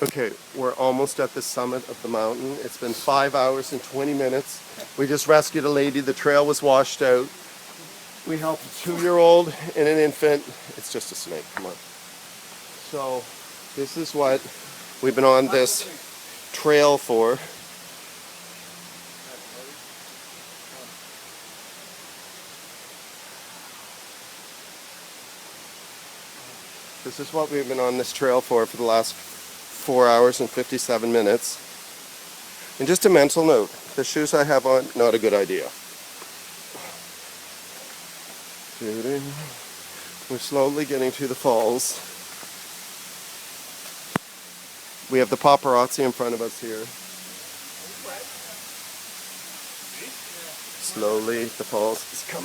Okay, we're almost at the summit of the mountain. It's been 5 hours and 20 minutes. We just rescued a lady. The trail was washed out. We helped a 2-year-old and an infant. It's just a snake, come on. So this is what we've been on this trail for. This is what we've been on this trail for the last 4 hours and 57 minutes. And just a mental note, the shoes I have on, not a good idea. We're slowly getting to the falls. We have the paparazzi in front of us here. Slowly, the falls is coming.